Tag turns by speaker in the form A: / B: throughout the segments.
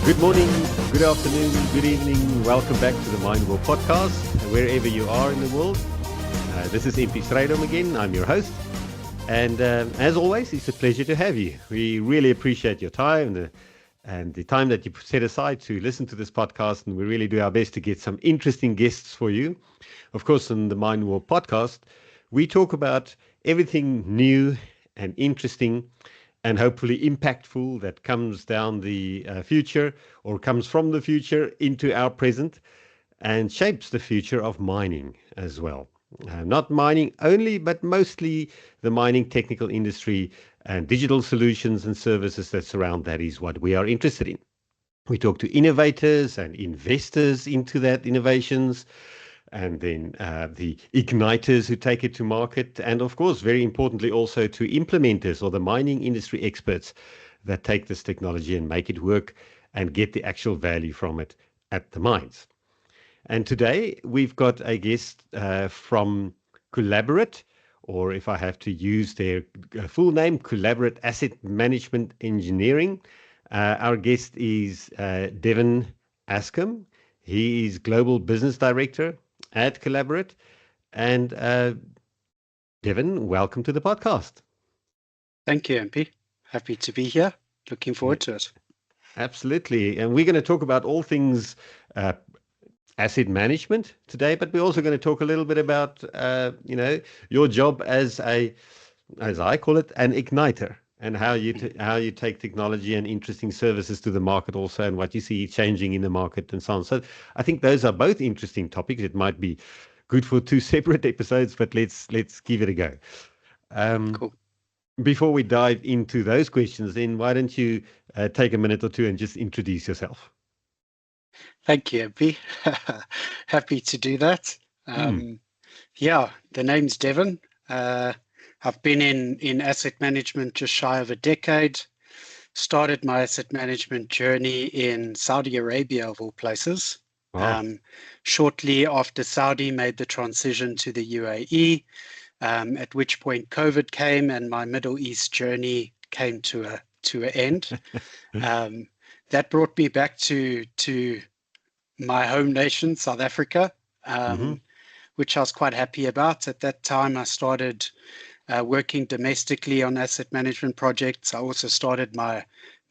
A: Good morning, good afternoon, good evening. Welcome back to the Mindable Podcast, wherever you are in the world. This is MP Strydom again. I'm your host. And as always, it's a pleasure to have you. We really appreciate your time and the time that you set aside to listen to this podcast. And we really do our best to get some interesting guests for you. Of course, in the Mindable Podcast, we talk about everything new and interesting and hopefully impactful that comes down the future or comes from the future into our present and shapes the future of mining as well. Not mining only, but mostly the mining technical industry and digital solutions and services that surround that is what we are interested in. We talk to innovators and investors into that innovations, and then the igniters who take it to market, and of course, very importantly, also to implementers or the mining industry experts that take this technology and make it work and get the actual value from it at the mines. And today we've got a guest from Collaborit, or if I have to use their full name, Collaborit Asset Management Engineering. Our guest is Devin Askham. He is Global Business Director at Collaborit. And Devin, welcome to the podcast.
B: Thank you, MP. Happy to be here. Looking forward to it.
A: Absolutely. And we're going to talk about all things asset management today, but we're also going to talk a little bit about, your job as I call it, an igniter, and how you take technology and interesting services to the market also, and what you see changing in the market and so on. So I think those are both interesting topics. It might be good for two separate episodes, but let's give it a go.
B: Cool.
A: Before we dive into those questions, then why don't you take a minute or two and just introduce yourself?
B: Thank you, MP. Happy to do that. Yeah, the name's Devin. I've been in asset management just shy of a decade. Started my asset management journey in Saudi Arabia, of all places.
A: Wow.
B: Shortly after Saudi made the transition to the UAE, at which point COVID came and my Middle East journey came to an end. That brought me back to my home nation, South Africa, which I was quite happy about. At that time, I started working domestically on asset management projects. I also started my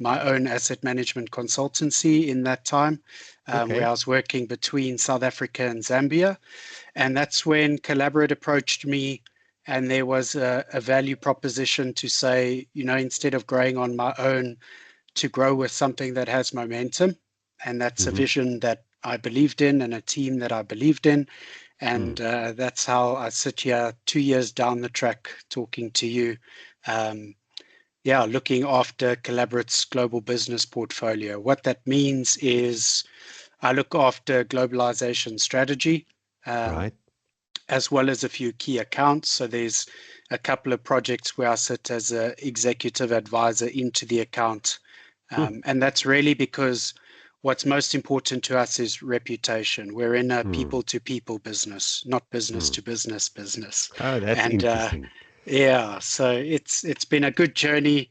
B: own asset management consultancy in that time, where I was working between South Africa and Zambia. And that's when Collaborit approached me, and there was a value proposition to say, instead of growing on my own, to grow with something that has momentum. And that's a vision that I believed in and a team that I believed in. And that's how I sit here 2 years down the track talking to you. Looking after Collaborit's global business portfolio. What that means is I look after globalization strategy,
A: Right.
B: as well as a few key accounts. So there's a couple of projects where I sit as an executive advisor into the account. And that's really because what's most important to us is reputation. We're in a people-to-people business, not business-to-business business.
A: Oh, that's interesting.
B: So it's been a good journey.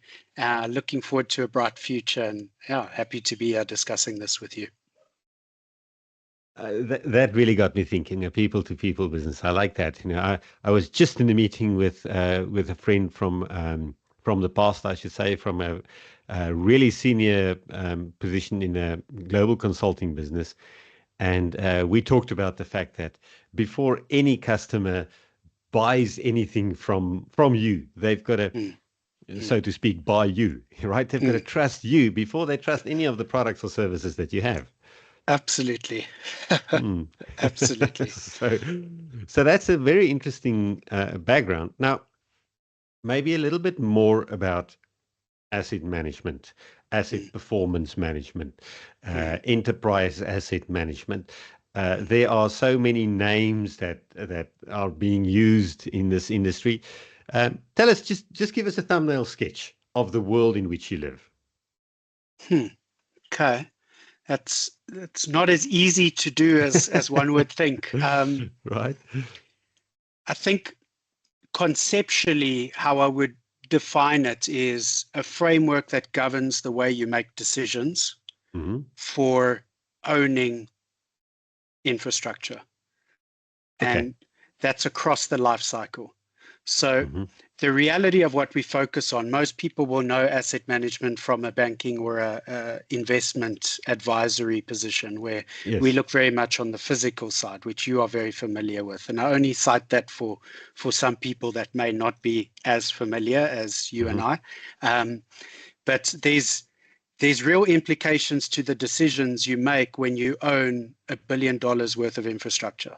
B: Looking forward to a bright future, and happy to be discussing this with you.
A: That really got me thinking, a people-to-people business. I like that. I was just in a meeting with a friend from the past, I should say, from a really senior position in a global consulting business. And we talked about the fact that before any customer buys anything from you, they've got to, so to speak, buy you, right? They've got to trust you before they trust any of the products or services that you have.
B: Absolutely. Absolutely.
A: So that's a very interesting background. Now, maybe a little bit more about asset management, asset performance management, enterprise asset management. There are so many names that are being used in this industry. Tell us, just give us a thumbnail sketch of the world in which you live.
B: Okay. That's not as easy to do as one would think.
A: Right.
B: I think conceptually how I would define it is a framework that governs the way you make decisions
A: Mm-hmm.
B: for owning infrastructure.
A: Okay.
B: And that's across the life cycle. So
A: Mm-hmm.
B: the reality of what we focus on, most people will know asset management from a banking or a investment advisory position, where we
A: Yes.
B: look very much on the physical side, which you are very familiar with. And I only cite that for some people that may not be as familiar as you and I. But there's real implications to the decisions you make when you own $1 billion worth of infrastructure.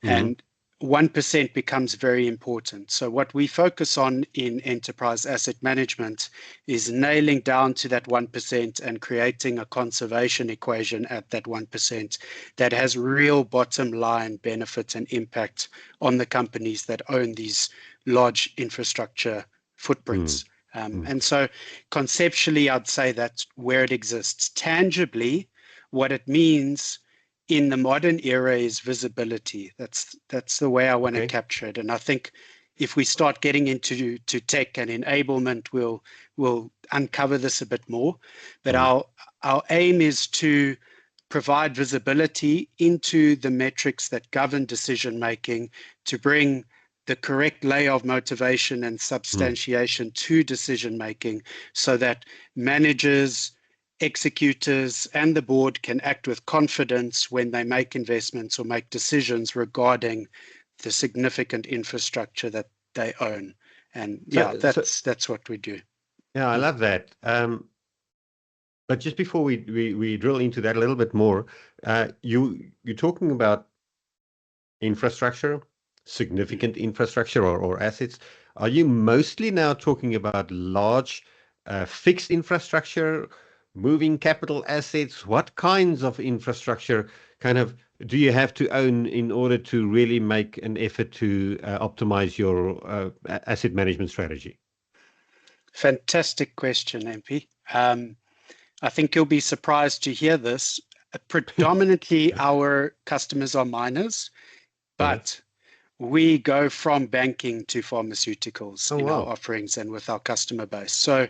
A: Mm-hmm.
B: And 1% becomes very important. So what we focus on in enterprise asset management is nailing down to that 1% and creating a conservation equation at that 1% that has real bottom line benefit and impact on the companies that own these large infrastructure footprints. And so conceptually, I'd say that's where it exists. Tangibly, what it means in the modern era is visibility. That's the way I want to
A: Okay.
B: capture it. And I think if we start getting into tech and enablement, we'll uncover this a bit more. But our aim is to provide visibility into the metrics that govern decision making, to bring the correct layer of motivation and substantiation to decision making, so that managers, executors, and the board can act with confidence when they make investments or make decisions regarding the significant infrastructure that they own. And yeah,
A: So
B: that's what we do.
A: yeah, I love that. But just before we drill into that a little bit more, you're talking about infrastructure, significant infrastructure or assets. Are you mostly now talking about large fixed infrastructure, moving capital assets? What kinds of infrastructure kind of do you have to own in order to really make an effort to optimize your asset management strategy?
B: Fantastic question, MP. I think you'll be surprised to hear this. Predominantly, our customers are miners,
A: Right.
B: but we go from banking to pharmaceuticals
A: Oh,
B: in our
A: wow.
B: offerings and with our customer base. So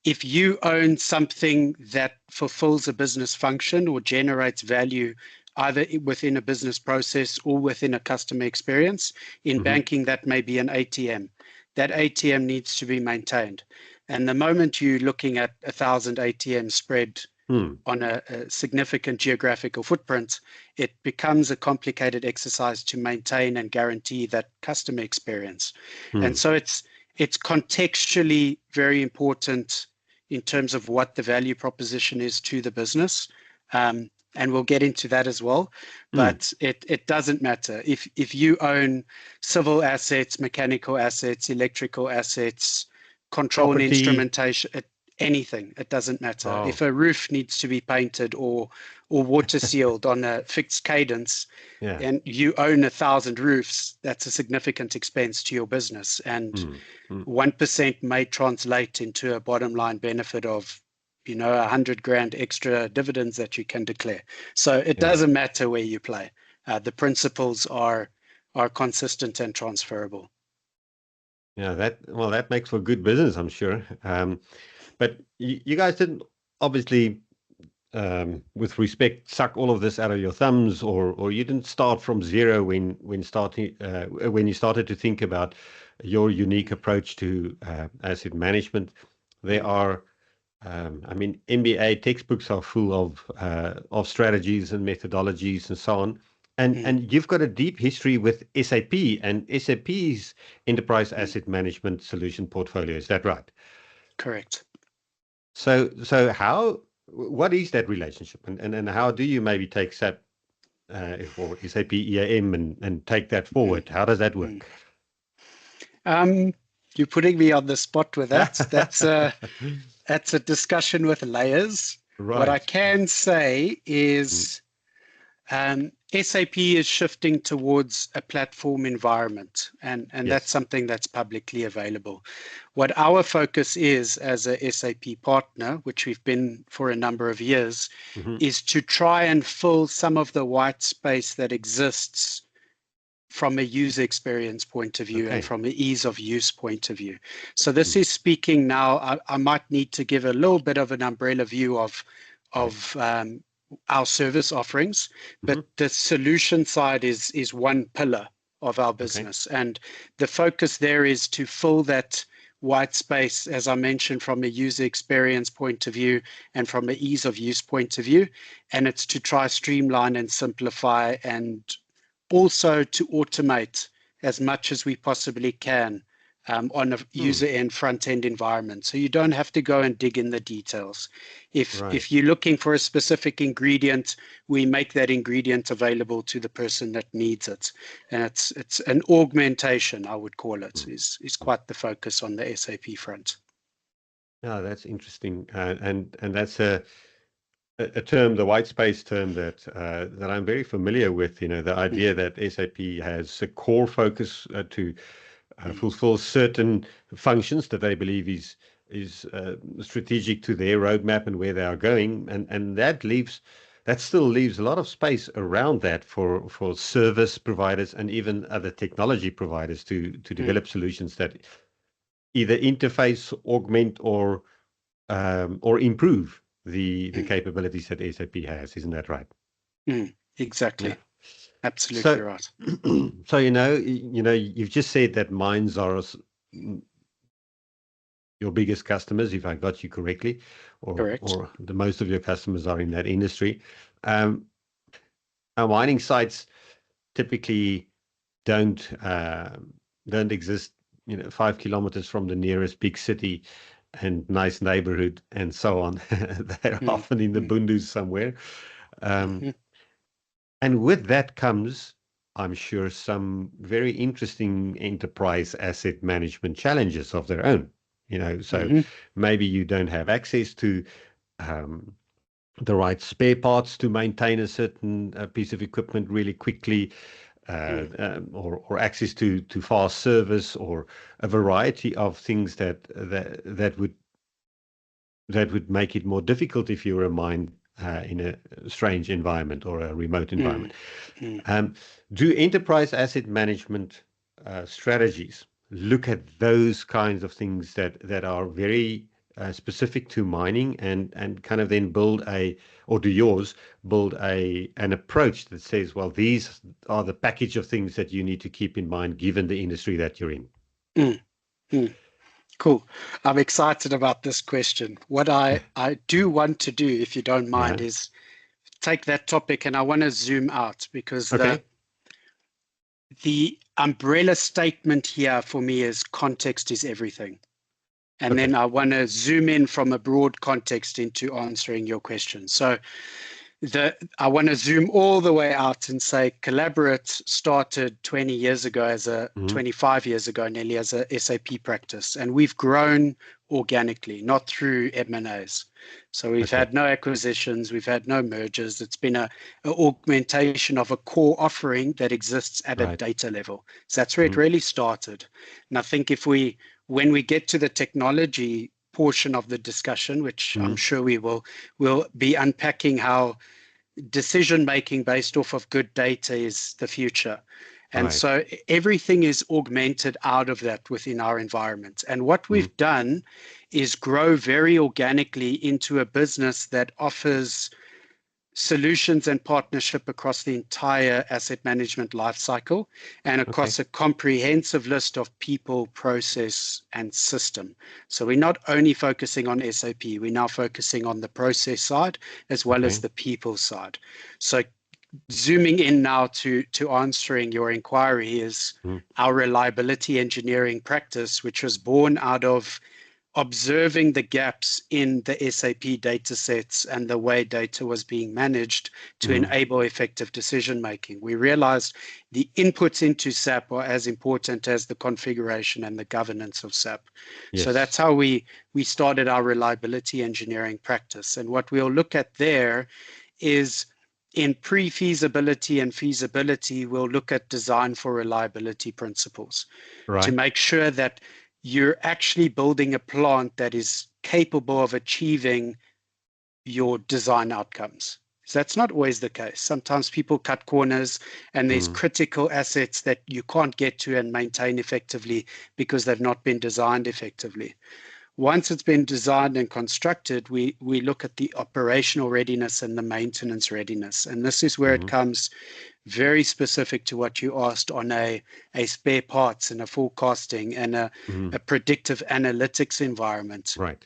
B: if you own something that fulfills a business function or generates value either within a business process or within a customer experience, in banking, that may be an ATM. That ATM needs to be maintained. And the moment you're looking at 1,000 ATMs spread on a significant geographical footprint, it becomes a complicated exercise to maintain and guarantee that customer experience. And so it's contextually very important in terms of what the value proposition is to the business. And we'll get into that as well. But it doesn't matter. If you own civil assets, mechanical assets, electrical assets, control and
A: Property.
B: instrumentation, anything, it doesn't matter. If a roof needs to be painted or water sealed on a fixed cadence,
A: Yeah.
B: and you own 1,000 roofs, that's a significant expense to your business. And 1% may translate into a bottom line benefit of, 100 grand extra dividends that you can declare. So it doesn't matter where you play. The principles are consistent and transferable.
A: Yeah, that makes for good business, I'm sure. But you guys didn't obviously, with respect, suck all of this out of your thumbs, or you didn't start from zero when you started to think about your unique approach to asset management. There are, MBA textbooks are full of strategies and methodologies and so on. And you've got a deep history with SAP and SAP's enterprise asset management solution portfolio. Is that right?
B: Correct.
A: So what is that relationship, and how do you maybe take SAP or SAP EAM and take that forward? How does that work?
B: You're putting me on the spot with that. That's a discussion with layers. What I
A: Right.
B: can say is SAP is shifting towards a platform environment, and that's
A: Yes.
B: something that's publicly available. What our focus is as a SAP partner, which we've been for a number of years, is to try and fill some of the white space that exists from a user experience point of view and from an ease of use point of view. So this is speaking now, I might need to give a little bit of an umbrella view of of our service offerings, but
A: Mm-hmm.
B: the solution side is one pillar of our
A: Okay.
B: business. And the focus there is to fill that white space, as I mentioned, from a user experience point of view and from an ease of use point of view. And it's to try streamline and simplify and also to automate as much as we possibly can on a
A: Hmm.
B: user and front end environment. So you don't have to go and dig in the details.
A: Right.
B: If you're looking for a specific ingredient, we make that ingredient available to the person that needs it. And it's an augmentation, I would call it,
A: Hmm.
B: is quite the focus on the SAP front.
A: Yeah, that's interesting, and that's a term, the white space term that I'm very familiar with. You know, the idea
B: Mm,
A: that SAP has a core focus to
B: mm,
A: fulfill certain functions that they believe is strategic to their roadmap and where they are going, and that still leaves a lot of space around that for service providers and even other technology providers to
B: mm,
A: develop solutions that either interface, augment, or improve the
B: mm,
A: capabilities that SAP has. Isn't that right? Yeah.
B: exactly. Absolutely
A: So,
B: right.
A: so you've just said that mines are your biggest customers, if I got you correctly,
B: Correct.
A: or the most of your customers are in that industry. Um, our mining sites typically don't don't exist, 5 kilometers from the nearest big city and nice neighborhood and so on. They're
B: Mm,
A: often in the
B: mm,
A: Bundus somewhere. Um,
B: mhm,
A: and with that comes, I'm sure, some very interesting enterprise asset management challenges of their own. So
B: mhm,
A: maybe you don't have access to um, the right spare parts to maintain a certain piece of equipment really quickly,
B: mm,
A: or access to fast service, or a variety of things that would make it more difficult if you were a mine in a strange environment or a remote
B: mm,
A: environment.
B: mm.
A: Um, do enterprise asset management strategies look at those kinds of things that are very specific to mining, and kind of then or do yours build an approach that says, well, these are the package of things that you need to keep in mind given the industry that you're in?
B: Mm, mm. Cool. I'm excited about this question. What I do want to do, if you don't mind,
A: Yeah.
B: is take that topic and I want to zoom out because
A: Okay.
B: the umbrella statement here for me is context is everything. And then
A: Okay.
B: I want to zoom in from a broad context into answering your question. So I want to zoom all the way out and say Collaborit started 20 years ago 25 years ago nearly as a SAP practice, and we've grown organically, not through M&As. So we've
A: Okay.
B: had no acquisitions, we've had no mergers. It's been a augmentation of a core offering that exists at a
A: Right.
B: data level. So that's where it
A: Mhm.
B: really started. And I think when we get to the technology portion of the discussion, which I'm
A: Mhm.
B: sure we'll be unpacking how decision making based off of good data is the future. And
A: Right.
B: so everything is augmented out of that within our environment. And what
A: Mhm.
B: we've done is grow very organically into a business that offers solutions and partnership across the entire asset management lifecycle and
A: Okay.
B: across a comprehensive list of people, process, and system. So we're not only focusing on SAP, we're now focusing on the process side as well as
A: Okay.
B: the people side. So zooming in now to answering your inquiry is
A: Mhm.
B: our reliability engineering practice, which was born out of observing the gaps in the SAP data sets and the way data was being managed to
A: Mhm.
B: enable effective decision making. We realized the inputs into SAP are as important as the configuration and the governance of SAP. So that's
A: Yes.
B: how we started our reliability engineering practice. And what we'll look at there is in pre-feasibility and feasibility, we'll look at design for reliability principles to
A: Right.
B: make sure that you're actually building a plant that is capable of achieving your design outcomes. So that's not always the case. Sometimes people cut corners and there's
A: Mhm.
B: critical assets that you can't get to and maintain effectively because they've not been designed effectively. once it's been designed and constructed, we look at the operational readiness and the maintenance readiness. And this is where it comes very specific to what you asked on a spare parts and a forecasting and a predictive analytics environment.
A: Right.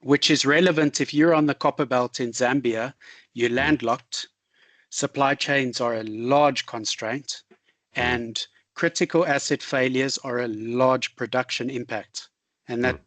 B: Which is relevant if you're on the copper belt in Zambia, you're landlocked, supply chains are a large constraint, and critical asset failures are a large production impact. And that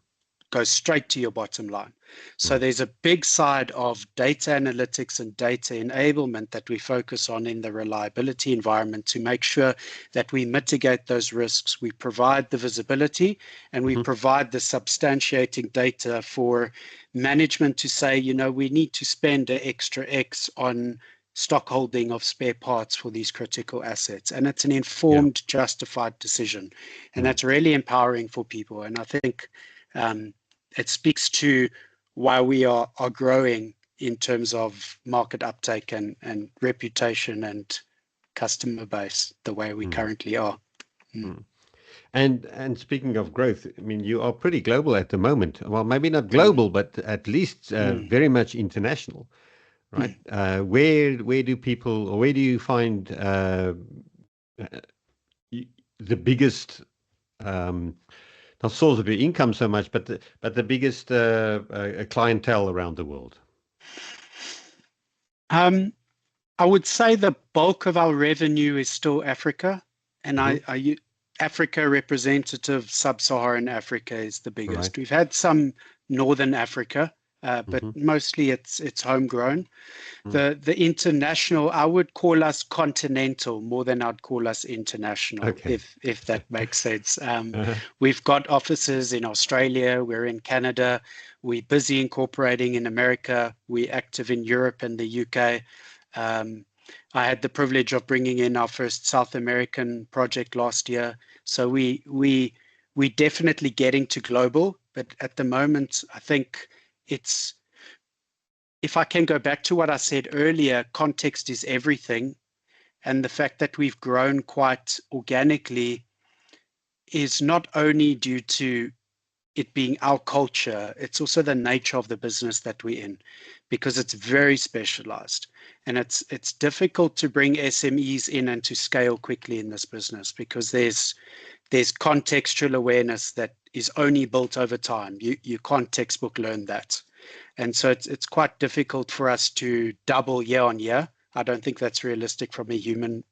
B: goes straight to your bottom line. So there's a big side of data analytics and data enablement that we focus on in the reliability environment to make sure that we mitigate those risks. We provide the visibility and we provide the substantiating data for management to say, you know, we need to spend an extra X on stock holding of spare parts for these critical assets. And it's an informed, justified decision. And that's really empowering for people. And I think it speaks to why we are growing in terms of market uptake and reputation and customer base the way we currently are.
A: And speaking of growth, I mean, you are pretty global at the moment. Well, maybe not global, but at least very much international, right? Where do people, or where do you find the biggest not source of your income so much, but the biggest clientele around the world?
B: I would say the bulk of our revenue is still Africa, and Africa representative, Sub-Saharan Africa is the biggest.
A: Right.
B: We've had some Northern Africa, but mostly it's homegrown. The international, I would call us continental more than I'd call us international, if that makes sense. We've got offices in Australia, we're in Canada, we're busy incorporating in America, we're active in Europe and the UK. I had the privilege of bringing in our first South American project last year. So we definitely getting to global, but at the moment, I think it's, if I can go back to what I said earlier, context is everything. And the fact that we've grown quite organically is not only due to it being our culture, it's also the nature of the business that we're in, because it's very specialized. And it's difficult to bring SMEs in and to scale quickly in this business because there's contextual awareness that is only built over time. You can't textbook learn that. And so it's quite difficult for us to double year on year. I don't think that's realistic from a human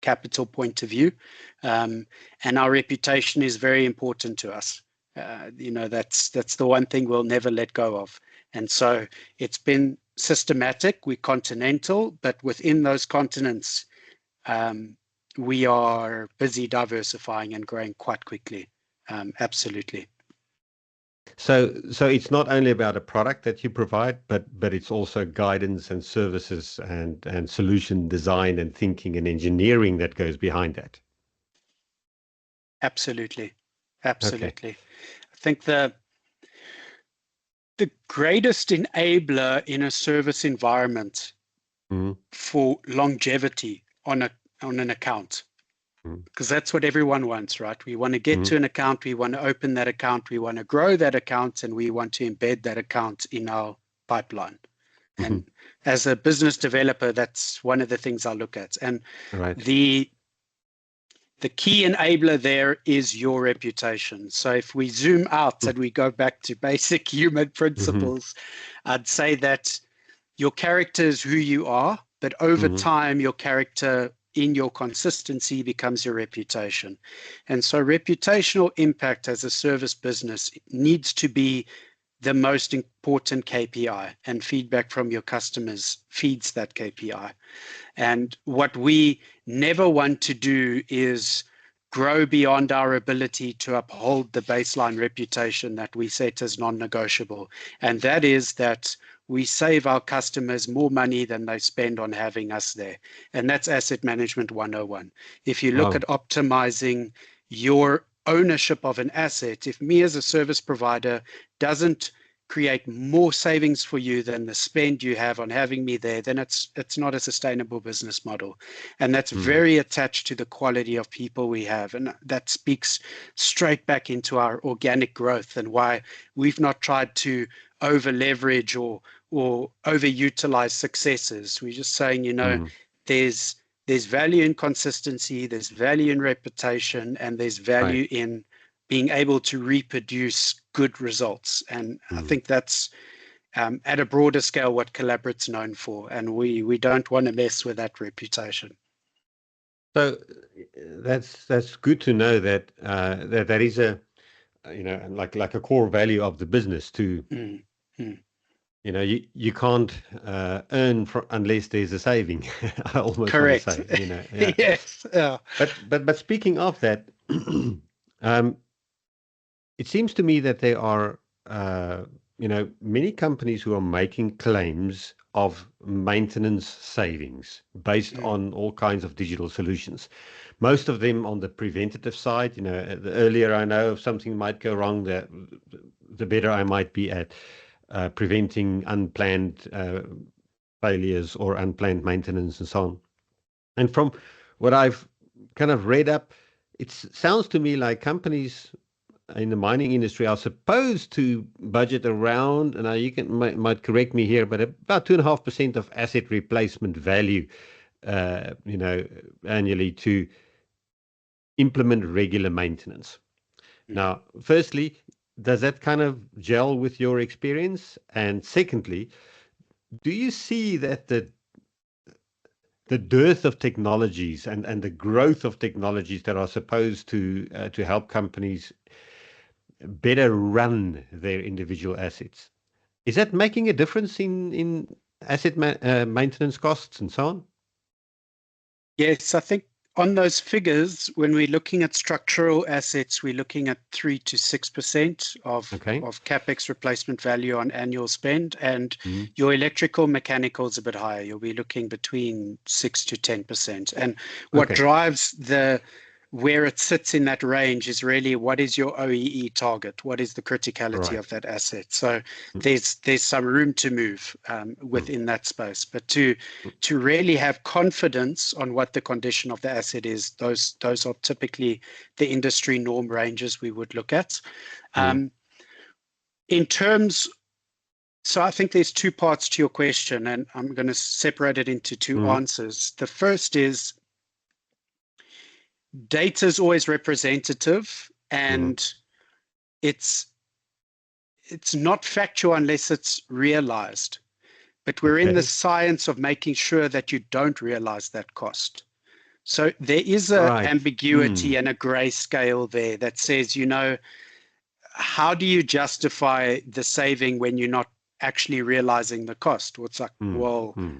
B: capital point of view. And our reputation is very important to us. That's the one thing we'll never let go of. And so it's been systematic. We're continental, but within those continents, we are busy diversifying and growing quite quickly. Absolutely.
A: So it's not only about a product that you provide, but it's also guidance and services and solution design and thinking and engineering that goes behind that.
B: Absolutely. I think the greatest enabler in a service environment for longevity on an account, because that's what everyone wants, right? We want to get to an account, we want to open that account, we want to grow that account, and we want to embed that account in our pipeline. And as a business developer, that's one of the things I look at. And the key enabler there is your reputation. So if we zoom out and we go back to basic human principles, I'd say that your character is who you are, but over time, your character in your consistency becomes your reputation. And so reputational impact as a service business needs to be the most important KPI, and feedback from your customers feeds that KPI. And what we never want to do is grow beyond our ability to uphold the baseline reputation that we set as non-negotiable. And that is that we save our customers more money than they spend on having us there. And that's asset management 101. If you look at optimizing your ownership of an asset, if me as a service provider doesn't create more savings for you than the spend you have on having me there, then it's not a sustainable business model. And that's very attached to the quality of people we have. And that speaks straight back into our organic growth and why we've not tried to over leverage or overutilize successes. We're just saying, there's value in consistency, there's value in reputation, and there's value in being able to reproduce good results. And I think that's at a broader scale what Collaborit's known for, and we don't want to mess with that reputation.
A: So that's good to know that that is a like a core value of the business too. You can't earn unless there's a saving. I almost
B: Correct.
A: want to say, yeah.
B: Yes. Yeah.
A: But speaking of that, it seems to me that there are many companies who are making claims of maintenance savings based on all kinds of digital solutions. Most of them on the preventative side. The earlier I know if something might go wrong, the better I might be at preventing unplanned failures or unplanned maintenance and so on. And from what I've kind of read up, it sounds to me like companies in the mining industry are supposed to budget around, and you might correct me here, but about 2.5% of asset replacement value, annually to implement regular maintenance. Now, firstly, does that kind of gel with your experience? And secondly, do you see that the dearth of technologies and the growth of technologies that are supposed to help companies better run their individual assets, is that making a difference in asset maintenance costs and so on?
B: Yes, I think on those figures, when we're looking at structural assets, we're looking at 3 to 6% of capex replacement value on annual spend, and your electrical mechanicals a bit higher. You'll be looking between 6 to 10%. And what drives where it sits in that range is really what is your OEE target? What is the criticality of that asset? So there's some room to move within that space. But to really have confidence on what the condition of the asset is, those are typically the industry norm ranges we would look at. In terms, so I think there's two parts to your question, and I'm going to separate it into two answers. The first is, data is always representative, and it's not factual unless it's realized. But we're in the science of making sure that you don't realize that cost. So there is an ambiguity and a gray scale there that says, how do you justify the saving when you're not actually realizing the cost? Well, it's like,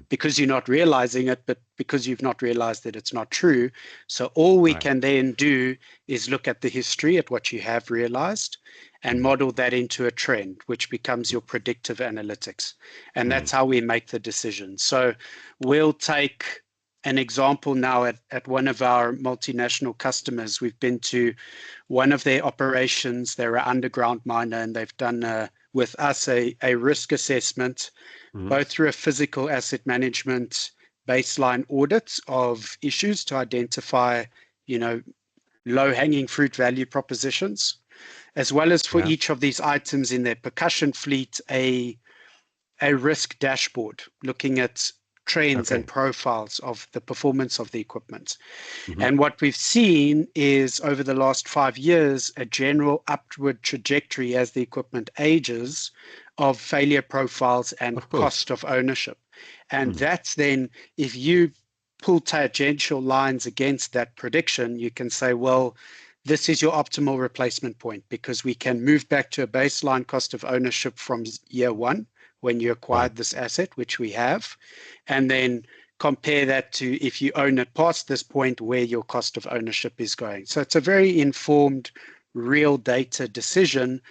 B: because you're not realizing it, but because you've not realized that it's not true. So all we can then do is look at the history, at what you have realized, and model that into a trend, which becomes your predictive analytics. And that's how we make the decision. So we'll take an example now at one of our multinational customers. We've been to one of their operations. They're an underground miner, and they've done with us a risk assessment, both through a physical asset management baseline audit of issues to identify, low-hanging fruit value propositions, as well as for each of these items in their percussion fleet, a risk dashboard looking at trends and profiles of the performance of the equipment. And what we've seen is over the last 5 years, a general upward trajectory as the equipment ages of failure profiles and cost of ownership. And that's then, if you pull tangential lines against that prediction, you can say, well, this is your optimal replacement point, because we can move back to a baseline cost of ownership from year one, when you acquired this asset, which we have, and then compare that to if you own it past this point, where your cost of ownership is going. So it's a very informed, real data decision,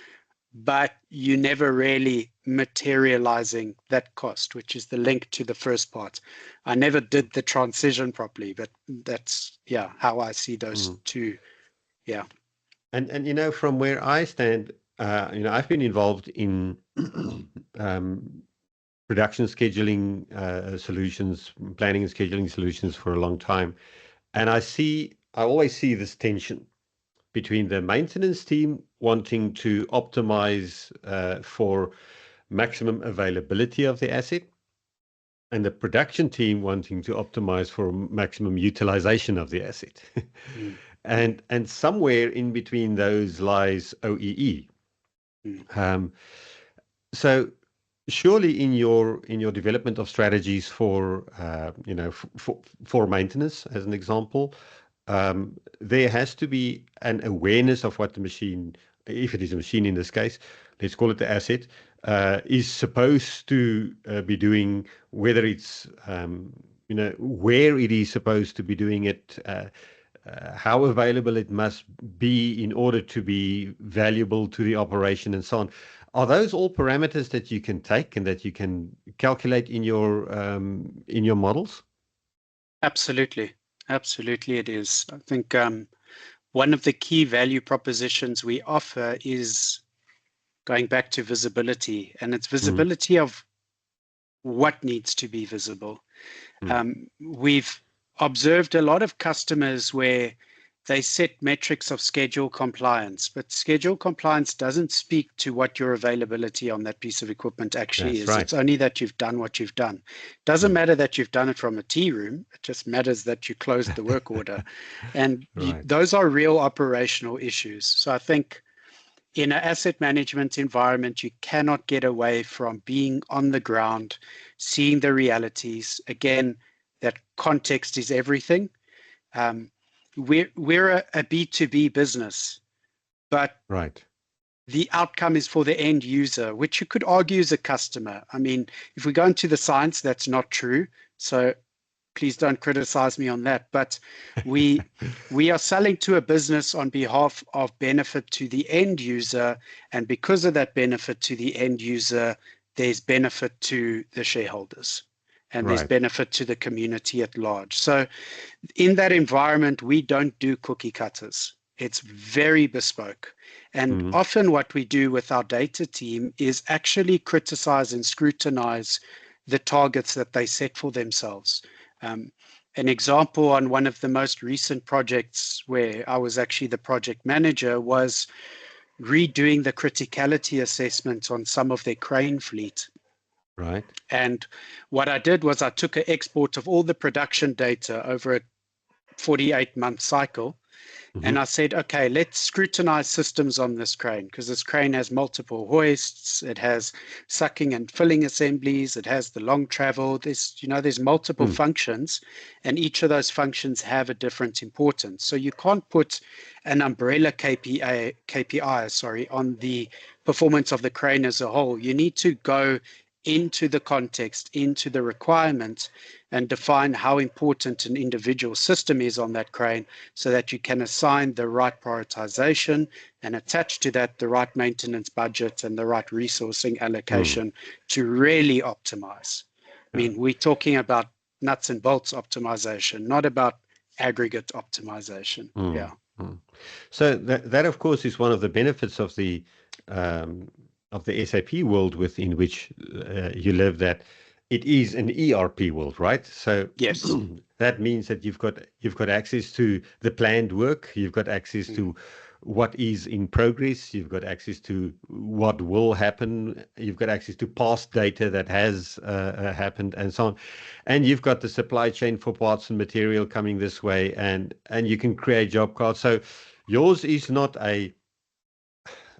B: but you never really materializing that cost, which is the link to the first part. I never did the transition properly, but that's, how I see those two. Yeah.
A: And from where I stand, I've been involved in um, production scheduling solutions, planning and scheduling solutions for a long time. And I always see this tension between the maintenance team wanting to optimize for maximum availability of the asset and the production team wanting to optimize for maximum utilization of the asset.
B: Mm,
A: And somewhere in between those lies OEE.
B: mm,
A: Um, so surely in your development of strategies for for maintenance, as an example, there has to be an awareness of what the machine, if it is a machine in this case, let's call it the asset, is supposed to be doing, whether it's where it is supposed to be doing it, how available it must be in order to be valuable to the operation, and so on. Are those all parameters that you can take and that you can calculate in your models?
B: absolutely. Absolutely, it is. I think one of the key value propositions we offer is going back to visibility, and it's
A: Mm,
B: visibility of what needs to be visible.
A: mm.
B: We've observed a lot of customers where they set metrics of schedule compliance, but schedule compliance doesn't speak to what your availability on that piece of equipment actually
A: That's
B: is.
A: right.
B: It's only that you've done what you've done. Doesn't
A: Mm.
B: matter that you've done it from a tea room. It just matters that you closed the work order. And
A: Right.
B: those are real operational issues. So I think in an asset management environment, you cannot get away from being on the ground, seeing the realities. Again, that context is everything. Um, we're a B2B business, but
A: Right.
B: the outcome is for the end user, which you could argue is a customer. I mean, if we go into the science, that's not true. So please don't criticize me on that. But we we are selling to a business on behalf of benefit to the end user, and because of that benefit to the end user, there's benefit to the shareholders, and there's
A: Right.
B: benefit to the community at large. So in that environment, we don't do cookie cutters. It's very bespoke. And
A: Mm.
B: often what we do with our data team is actually criticize and scrutinize the targets that they set for themselves. Um, an example on one of the most recent projects where I was actually the project manager was redoing the criticality assessment on some of their crane fleet.
A: Right.
B: And what I did was I took an export of all the production data over a 48-month cycle.
A: Hmm.
B: And I said, okay, let's scrutinize systems on this crane because this crane has multiple hoists. It has sucking and filling assemblies. It has the long travel. There's multiple
A: Mm.
B: functions, and each of those functions have a different importance. So you can't put an umbrella KPI, on the performance of the crane as a whole. You need to go into the context, into the requirement, and define how important an individual system is on that crane so that you can assign the right prioritization and attach to that the right maintenance budget and the right resourcing
A: Mm.
B: allocation to really optimize. I
A: Yeah.
B: mean, we're talking about nuts and bolts optimization, not about aggregate optimization.
A: Mm.
B: Yeah.
A: Mm. So that of course is one of the benefits um, of the SAP world within which you live. That it is an ERP world, right? So
B: Yes.
A: that means that you've got access to the planned work, you've got access
B: Mm,
A: to what is in progress, you've got access to what will happen, you've got access to past data that has happened, and so on, and you've got the supply chain for parts and material coming this way, and you can create job cards. So yours is not a,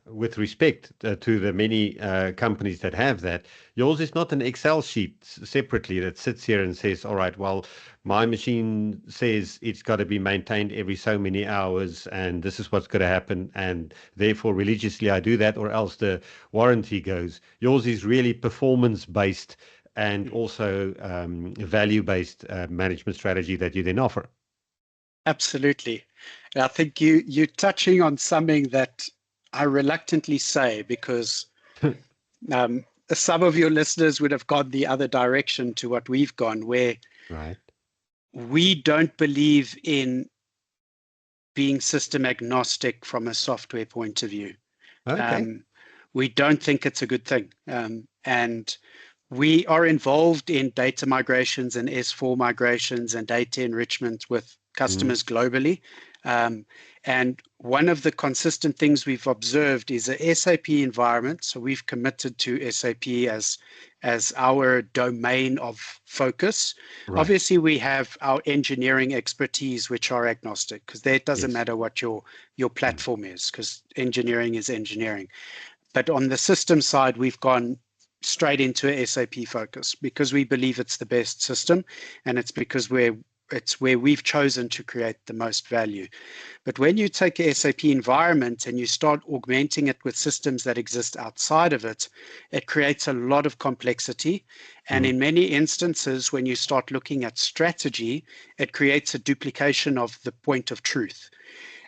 A: with respect to the many companies that have that, yours is not an Excel sheet separately that sits here and says, all right, well, my machine says it's got to be maintained every so many hours, and this is what's going to happen, and therefore religiously I do that, or else the warranty goes. Yours is really performance-based and
B: mm.
A: also value-based management strategy that you then offer.
B: Absolutely. And I think you're touching on something that I reluctantly say because some of your listeners would have gone the other direction to what we've gone, where
A: Right.
B: we don't believe in being system agnostic from a software point of view.
A: Okay.
B: we don't think it's a good thing. And we are involved in data migrations and S4 migrations and data enrichment with customers globally. And one of the consistent things we've observed is a SAP environment. So we've committed to SAP as our domain of focus.
A: Right.
B: Obviously, we have our engineering expertise, which are agnostic, because there it doesn't
A: Yes.
B: matter what your platform is, because engineering is engineering. But on the system side, we've gone straight into a SAP focus because we believe it's the best system, and it's because it's where we've chosen to create the most value. But when you take a SAP environment and you start augmenting it with systems that exist outside of it, it creates a lot of complexity. And in many instances, when you start looking at strategy, it creates a duplication of the point of truth.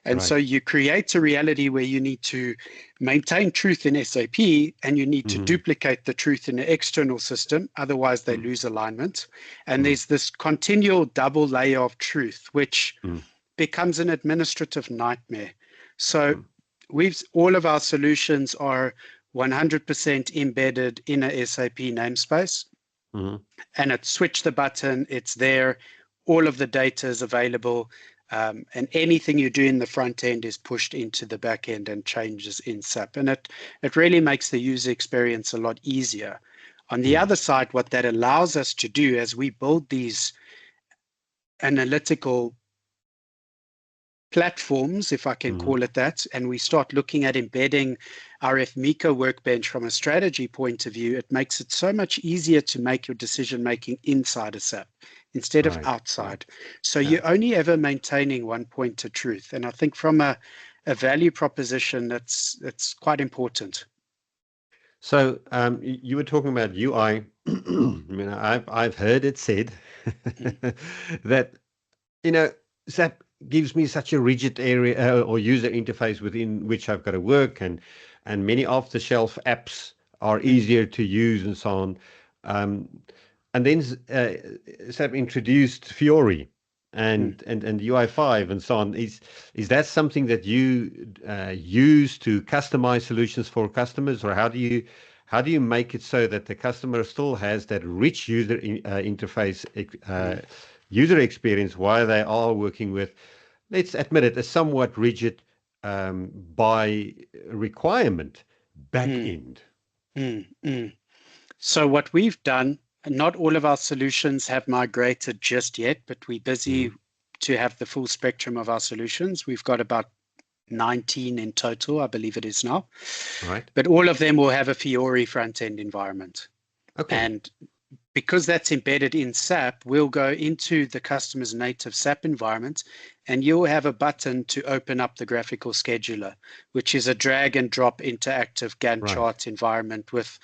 B: And
A: Right.
B: so you create a reality where you need to maintain truth in SAP and you need to duplicate the truth in an external system. Otherwise, they lose alignment. And there's this continual double layer of truth, which becomes an administrative nightmare. So all of our solutions are 100% embedded in a SAP namespace. And it's switch the button, it's there, all of the data is available. And anything you do in the front end is pushed into the back end and changes in SAP. And it really makes the user experience a lot easier. On the other side, what that allows us to do as we build these analytical platforms, if I can call it that, and we start looking at embedding our FMICA workbench from a strategy point of view, it makes it so much easier to make your decision making inside a SAP instead of outside. So you're only ever maintaining one point of truth. And I think from a value proposition, that's quite important.
A: So you were talking about UI. I've heard it said that, SAP gives me such a rigid area or user interface within which I've got to work, and many off-the-shelf apps are easier to use and so on. And then SAP introduced Fiori and UI5 and so on. Is that something that you use to customize solutions for customers, or how do you make it so that the customer still has that rich user interface, user experience while they are working with, let's admit it, a somewhat rigid by requirement back end?
B: So what we've done, not all of our solutions have migrated just yet, but we're busy to have the full spectrum of our solutions. We've got about 19 in total, I believe it is now.
A: Right.
B: But all of them will have a Fiori front-end environment.
A: Okay.
B: And because that's embedded in SAP, we'll go into the customer's native SAP environment, and you'll have a button to open up the graphical scheduler, which is a drag and drop interactive Gantt chart environment with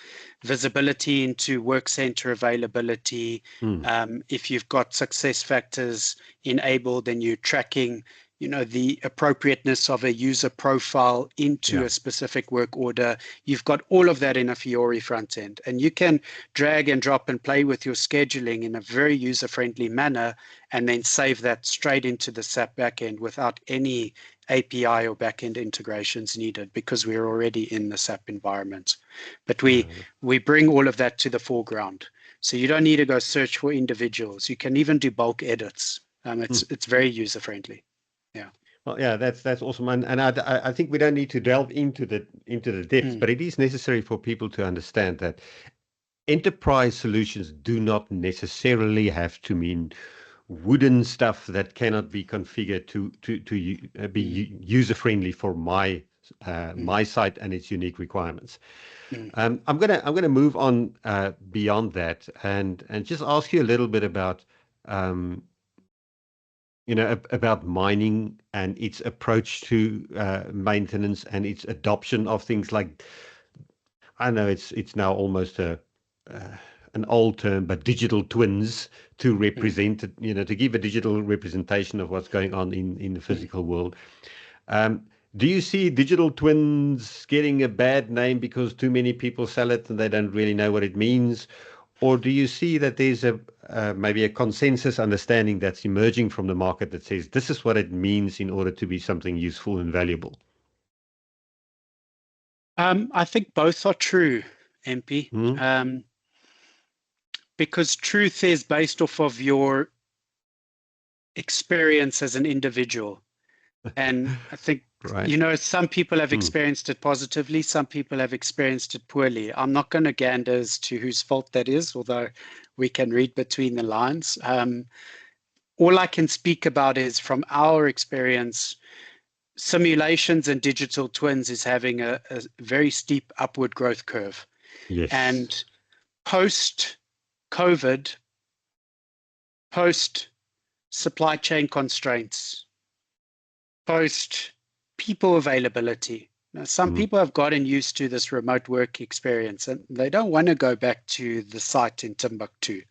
B: visibility into work center availability. If you've got success factors enabled, then you're tracking the appropriateness of a user profile into a specific work order. You've got all of that in a Fiori front end, and you can drag and drop and play with your scheduling in a very user-friendly manner, and then save that straight into the SAP backend without any API or backend integrations needed, because we're already in the SAP environment. But we bring all of that to the foreground. So you don't need to go search for individuals. You can even do bulk edits. It's very user-friendly. Yeah.
A: Well, yeah, that's awesome, and I think we don't need to delve into the depths, but it is necessary for people to understand that enterprise solutions do not necessarily have to mean wooden stuff that cannot be configured to be user friendly for my site and its unique requirements. I'm gonna move on beyond that and just ask you a little bit about about mining and its approach to maintenance and its adoption of things like, I know it's now almost an old term, but digital twins to represent, to give a digital representation of what's going on in the physical world. Do you see digital twins getting a bad name because too many people sell it and they don't really know what it means? Or do you see that there's maybe a consensus understanding that's emerging from the market that says this is what it means in order to be something useful and valuable?
B: I think both are true, MP,
A: Hmm?
B: because truth is based off of your experience as an individual. And I think,
A: Right.
B: some people have
A: Hmm.
B: experienced it positively, some people have experienced it poorly. I'm not going to gander as to whose fault that is, although we can read between the lines. All I can speak about is from our experience, simulations and digital twins is having a very steep upward growth curve.
A: Yes.
B: And post COVID, post supply chain constraints, post people availability. Now, some
A: Hmm.
B: people have gotten used to this remote work experience and they don't want to go back to the site in Timbuktu.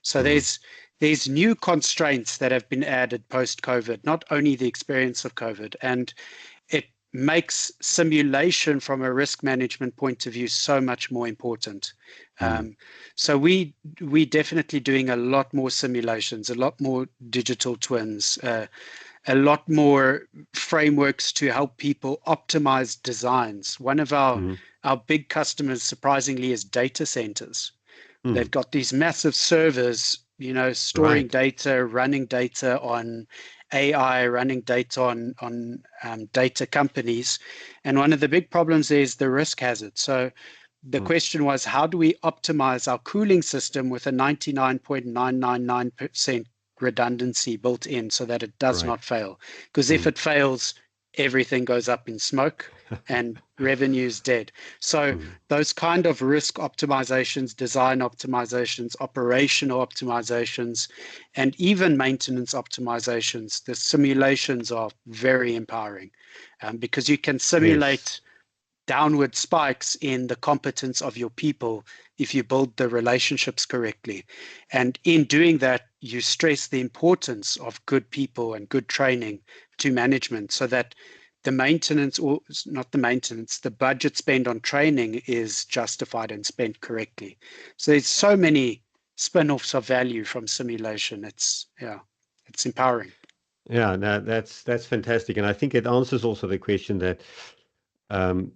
B: So
A: Hmm.
B: there's new constraints that have been added post COVID, not only the experience of COVID, and it makes simulation from a risk management point of view so much more important.
A: Hmm.
B: So we definitely doing a lot more simulations, a lot more digital twins, a lot more frameworks to help people optimize designs. One of
A: Hmm.
B: our big customers, surprisingly, is data centers.
A: Hmm.
B: They've got these massive servers, storing
A: Right.
B: data, running data on AI, running data on data companies. And one of the big problems is the risk hazard. So the
A: Hmm.
B: question was, how do we optimize our cooling system with a 99.999% redundancy built in so that it does
A: Right.
B: not fail? Because if
A: Hmm.
B: it fails, everything goes up in smoke and revenue is dead. So
A: Hmm.
B: those kind of risk optimizations, design optimizations, operational optimizations, and even maintenance optimizations, the simulations are very empowering, because you can
A: Yes.
B: simulate downward spikes in the competence of your people if you build the relationships correctly. And in doing that, you stress the importance of good people and good training to management so that the maintenance, or not the maintenance, the budget spent on training is justified and spent correctly. So there's so many spin-offs of value from simulation. It's empowering.
A: Yeah, no, that's fantastic. And I think it answers also the question that um,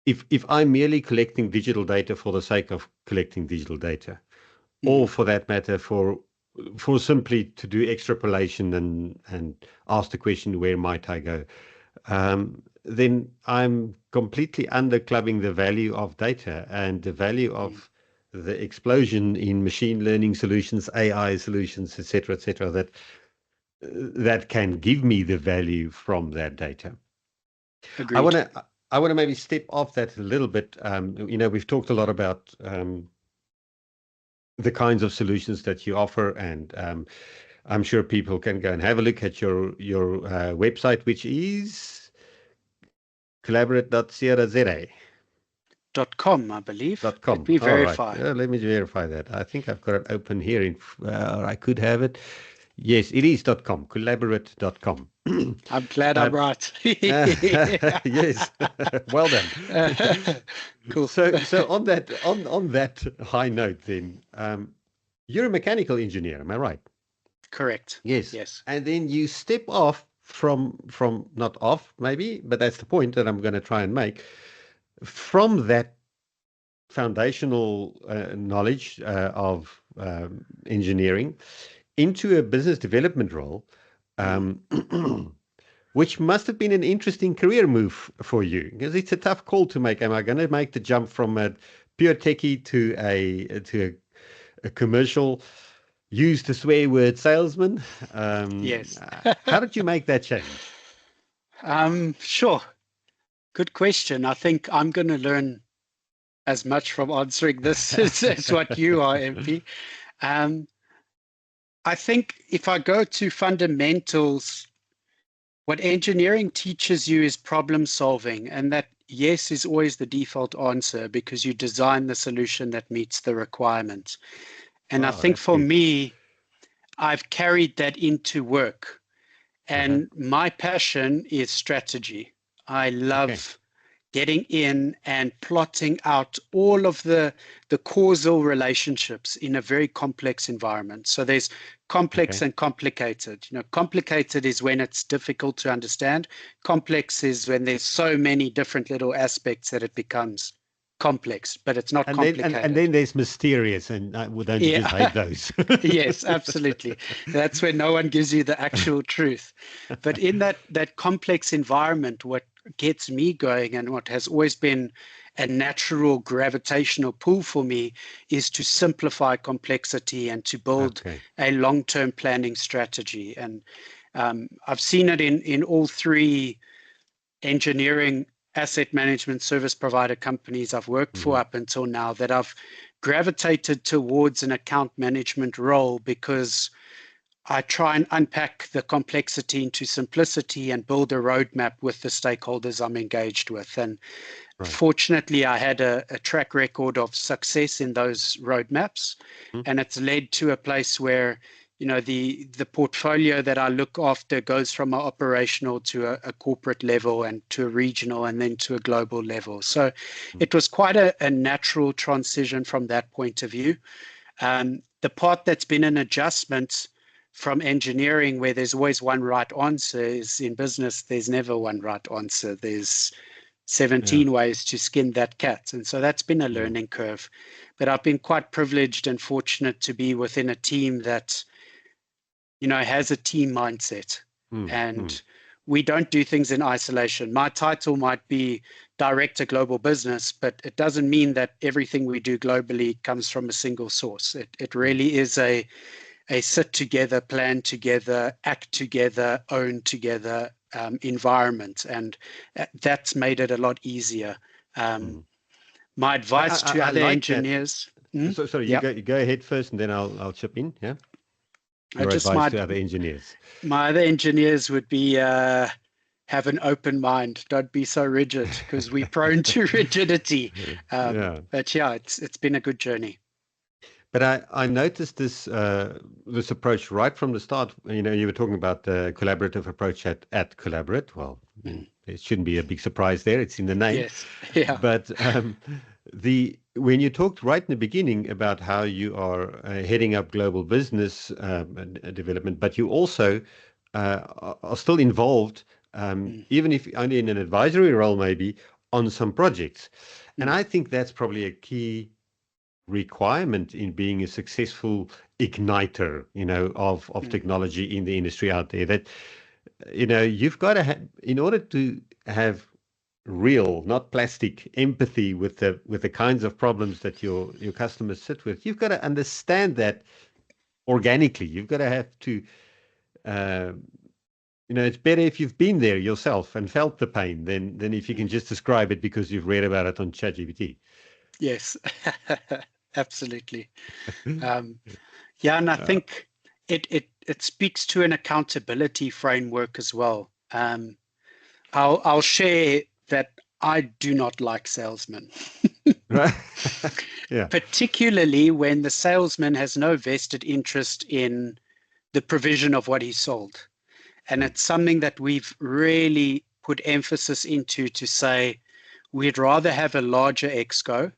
A: if I'm merely collecting digital data for the sake of collecting digital data, or
B: Mhm.
A: for that matter, for simply to do extrapolation and ask the question, where might I go? Then I'm completely underclubbing the value of data and the value
B: Mhm.
A: of the explosion in machine learning solutions, AI solutions, et cetera, that can give me the value from that data. I want
B: Agreed.
A: to I want to maybe step off that a little bit. We've talked a lot about the kinds of solutions that you offer, and I'm sure people can go and have a look at your website, which is collaborit.co.za.
B: .com, I believe. Let
A: .com.
B: me
A: All right.
B: verify.
A: Let me verify that. I think I've got it open here. Or I could have it. Yes, it is .com. Collaborit.com.
B: I'm glad I'm
A: uh,
B: right.
A: yes. Well done.
B: Cool.
A: So on that high note, then you're a mechanical engineer, am I right?
B: Correct.
A: Yes.
B: Yes.
A: And then you step off from not off maybe, but that's the point that I'm going to try and make from that foundational knowledge of engineering into a business development role,
B: Mm.
A: um, which must have been an interesting career move for you because it's a tough call to make. Am I going to make the jump from a pure techie to a commercial, use the swear word salesman?
B: Yes.
A: How did you make that change?
B: Sure. Good question. I think I'm going to learn as much from answering this as what you are, MP. Um, I think if I go to fundamentals, what engineering teaches you is problem solving, and that yes is always the default answer because you design the solution that meets the requirement. And I
A: Wow,
B: think
A: that's
B: for
A: good.
B: me, I've carried that into work.
A: Uh-huh.
B: And my passion is strategy. I
A: Okay.
B: love getting in and plotting out all of the causal relationships in a very complex environment. So there's complex
A: Okay.
B: and complicated. Complicated is when it's difficult to understand. Complex is when there's so many different little aspects that it becomes complex, but it's not
A: And
B: complicated.
A: then there's mysterious, and don't you just hate
B: Yeah,
A: those?
B: yes, absolutely. That's when no one gives you the actual truth. But in that complex environment, what gets me going and what has always been a natural gravitational pull for me is to simplify complexity and to build
A: Okay.
B: a long-term planning strategy. And I've seen it in all three engineering asset management service provider companies I've worked for
A: Mhm.
B: up until now, that I've gravitated towards an account management role because I try and unpack the complexity into simplicity and build a roadmap with the stakeholders I'm engaged with. And
A: Right.
B: fortunately, I had a track record of success in those roadmaps,
A: Mhm.
B: and it's led to a place where the portfolio that I look after goes from an operational to a corporate level and to a regional and then to a global level. So
A: Mhm.
B: it was quite a natural transition from that point of view. The part that's been an adjustment from engineering, where there's always one right answer, is in business, there's never one right answer. There's
A: Yeah.
B: 17 ways to skin that cat. And so that's been a
A: Mm.
B: learning curve. But I've been quite privileged and fortunate to be within a team that has a team mindset.
A: Mm. Mm.
B: And we don't do things in isolation. My title might be Director Global Business, but it doesn't mean that everything we do globally comes from a single source. It
A: Mm.
B: really is a sit together, plan together, act together, own together environment. And that's made it a lot easier. Um,
A: Mm.
B: my advice to
A: I
B: other
A: like that.
B: engineers, mm,
A: So sorry,
B: yeah,
A: you go ahead first, and then I'll chip in. Yeah. Your
B: just
A: advice
B: my
A: to other engineers.
B: my other engineers would be have an open mind. Don't be so rigid because we're prone to rigidity.
A: Yeah.
B: But yeah, it's been a good journey.
A: But I noticed this approach right from the start. You were talking about the collaborative approach at Collaborit. Well,
B: Mm,
A: it shouldn't be a big surprise there. It's in the name.
B: yes, yeah.
A: But the when you talked right in the beginning about how you are heading up global business development, but you also are still involved,
B: Mm,
A: even if only in an advisory role, maybe on some projects. And
B: mm,
A: I think that's probably a key requirement in being a successful igniter, of
B: mm,
A: technology in the industry out there. That you've got to have, in order to have real, not plastic, empathy with the kinds of problems that your customers sit with. You've got to understand that organically. You've got to have to. Uh, it's better if you've been there yourself and felt the pain than if you can
B: mm.
A: just describe it because you've read about it on ChatGPT.
B: Yes, absolutely. Yeah, and I
A: Uh,
B: think it speaks to an accountability framework as well. I'll share that I do not like salesmen,
A: right? Yeah.
B: particularly when the salesman has no vested interest in the provision of what he sold. And
A: Mm.
B: it's something that we've really put emphasis into to say we'd rather have a larger exco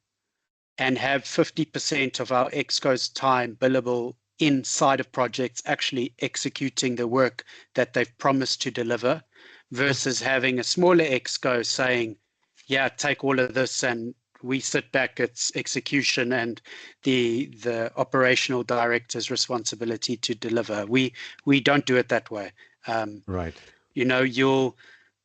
B: and have 50% of our exco's time billable inside of projects actually executing the work that they've promised to deliver versus having a smaller exco saying, yeah, take all of this and we sit back, it's execution and the operational director's responsibility to deliver. We don't do it that way. Um,
A: Right.
B: you'll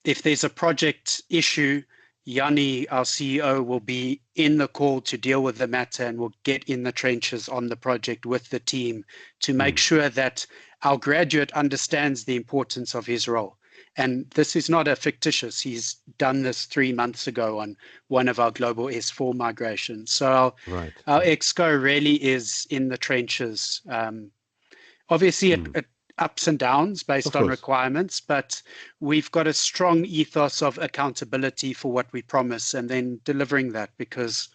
B: if there's a project issue, Yanni, our CEO, will be in the call to deal with the matter and will get in the trenches on the project with the team to make
A: Mm.
B: sure that our graduate understands the importance of his role. And this is not a fictitious. He's done this 3 months ago on one of our global S4 migrations. So
A: Right.
B: our exco really is in the trenches. Obviously,
A: Mm.
B: it ups and downs
A: Of
B: based on
A: course.
B: requirements, but we've got a strong ethos of accountability for what we promise and then delivering that because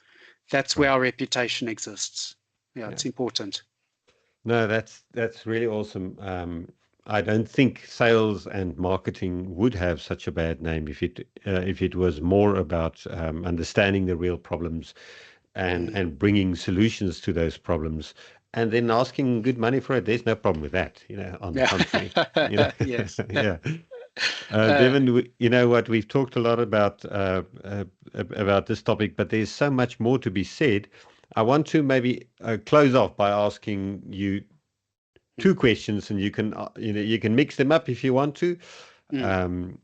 B: that's where
A: Right.
B: our reputation exists. Yeah,
A: Yeah.
B: it's important.
A: No, that's really awesome. I don't think sales and marketing would have such a bad name if it was more about understanding the real problems and bringing solutions to those problems, and then asking good money for it. There's no problem with that, on the
B: Yeah.
A: contrary, you know.
B: Yes.
A: Yeah.
B: Uh,
A: Devin, you know what? We've talked a lot about this topic, but there's so much more to be said. I want to maybe close off by asking you two questions, and you can mix them up if you want to,
B: mm,
A: um,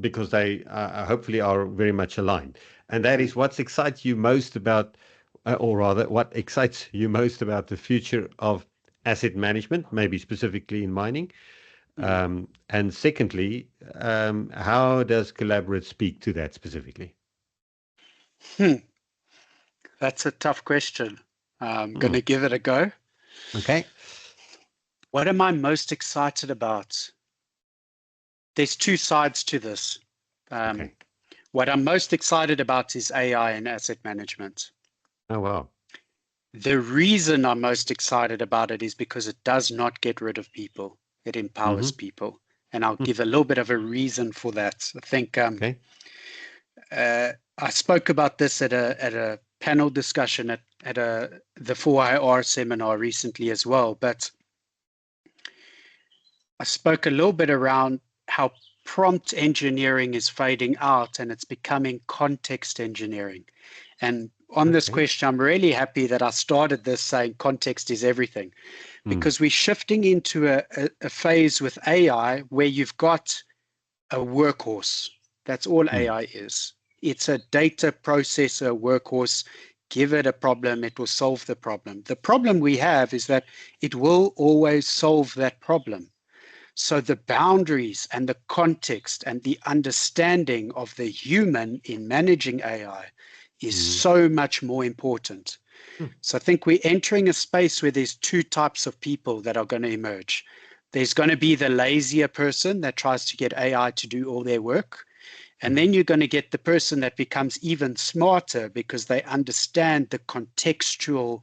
A: because they hopefully are very much aligned. And that
B: mm,
A: is, what excites you most about, or rather, what excites you most about the future of asset management, maybe specifically in mining.
B: mm.
A: And secondly, how does Collaborit speak to that specifically?
B: Hmm. That's a tough question. I'm going
A: Hmm.
B: to give it a go.
A: Okay.
B: What am I most excited about? There's two sides to this. Um,
A: Okay.
B: what I'm most excited about is AI and asset management.
A: Oh, wow.
B: The reason I'm most excited about it is because it does not get rid of people. It empowers
A: Mm-hmm.
B: people. And I'll give a little bit of a reason for that. I think
A: Okay.
B: I spoke about this at a panel discussion at the 4IR seminar recently as well. But I spoke a little bit around how prompt engineering is fading out and it's becoming context engineering. And on this
A: Okay.
B: question, I'm really happy that I started this saying context is everything,
A: Mm.
B: because we're shifting into a phase with AI where you've got a workhorse. That's all
A: Mm.
B: AI is. It's a data processor workhorse. Give it a problem, it will solve the problem. The problem we have is that it will always solve that problem. So the boundaries and the context and the understanding of the human in managing AI is
A: Mm.
B: so much more important.
A: Mm.
B: So I think we're entering a space where there's two types of people that are going to emerge. There's going to be the lazier person that tries to get AI to do all their work. And
A: Mm.
B: then you're going to get the person that becomes even smarter because they understand the contextual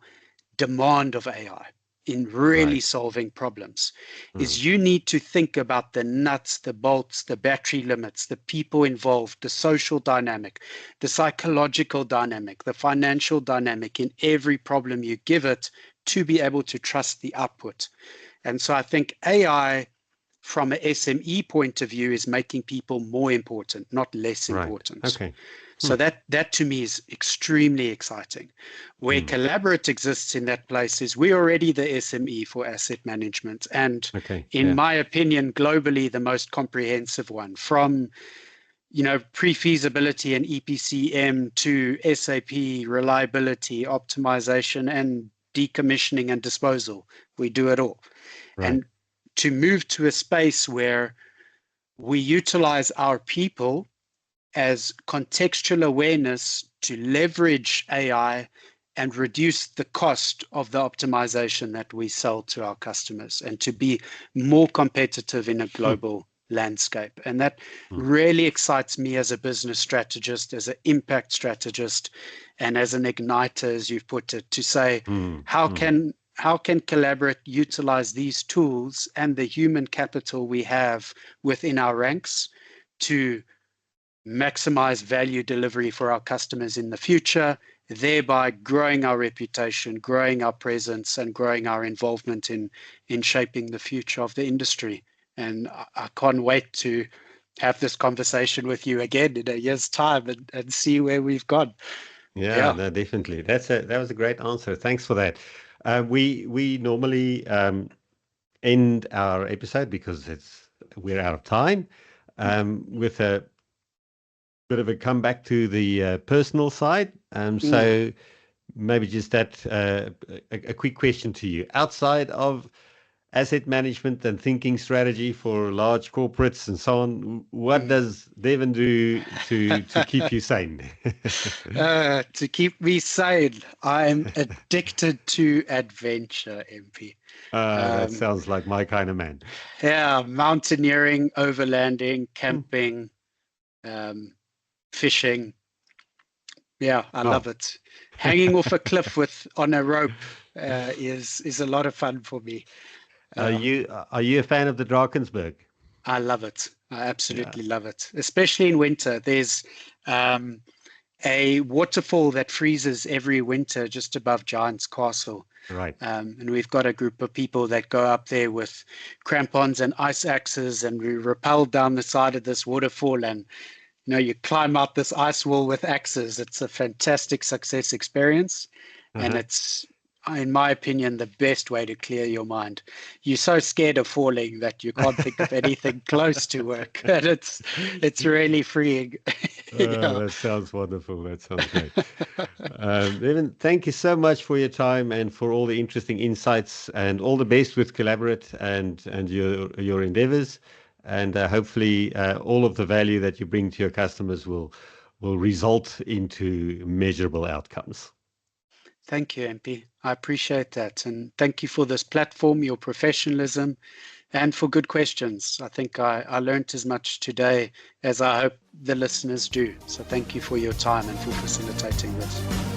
B: demand of AI in really
A: Right.
B: solving problems.
A: Mm.
B: Is you need to think about the nuts, the bolts, the battery limits, the people involved, the social dynamic, the psychological dynamic, the financial dynamic in every problem you give it to be able to trust the output. And so I think AI from an SME point of view is making people more important, not less
A: Right.
B: important.
A: Okay.
B: So that to me is extremely exciting. Where
A: Mm.
B: Collaborit exists in that place is we're already the SME for asset management. And
A: Okay.
B: in
A: Yeah.
B: my opinion, globally the most comprehensive one, from pre-feasibility and EPCM to SAP, reliability, optimization, and decommissioning and disposal. We do it all.
A: Right.
B: And to move to a space where we utilize our people as contextual awareness to leverage AI and reduce the cost of the optimization that we sell to our customers and to be more competitive in a
A: Mm.
B: global landscape. And that
A: Mm.
B: really excites me as a business strategist, as an impact strategist, and as an igniter, as you've put it, to say,
A: Mm.
B: how
A: Mm.
B: can Collaborit utilize these tools and the human capital we have within our ranks to maximize value delivery for our customers in the future, thereby growing our reputation, growing our presence, and growing our involvement in shaping the future of the industry. And I can't wait to have this conversation with you again in a year's time and see where we've gone.
A: Yeah,
B: Yeah.
A: no, definitely. That was a great answer. Thanks for that. We normally end our episode, because we're out of time, with a bit of a comeback to the personal side.
B: Mm.
A: So maybe just a quick question to you. Outside of asset management and thinking strategy for large corporates and so on, what
B: Mm.
A: does Devin do to keep you sane?
B: To keep me sane, I'm addicted to adventure, MP.
A: That
B: Um,
A: sounds like my kind of man.
B: yeah, mountaineering, overlanding,
A: Hmm.
B: camping, um, fishing. Yeah, I love
A: Oh,
B: it. Hanging off a cliff with on a rope is a lot of fun for me.
A: Are you a fan of the Drakensberg?
B: I love it. I
A: Yeah,
B: absolutely love it, especially in winter. There's a waterfall that freezes every winter just above Giant's Castle.
A: right.
B: And we've got a group of people that go up there with crampons and ice axes, and we rappel down the side of this waterfall, and you climb out this ice wall with axes. It's a fantastic success experience, and
A: Uh-huh.
B: it's, in my opinion, the best way to clear your mind. You're so scared of falling that you can't think of anything close to work, and it's really freeing.
A: Oh,
B: Yeah.
A: that sounds wonderful. That sounds great. Devin, thank you so much for your time and for all the interesting insights, and all the best with Collaborit and your endeavors. And hopefully, all of the value that you bring to your customers will result into measurable outcomes.
B: Thank you, MP. I appreciate that. And thank you for this platform, your professionalism, and for good questions. I think I learned as much today as I hope the listeners do. So thank you for your time and for facilitating this.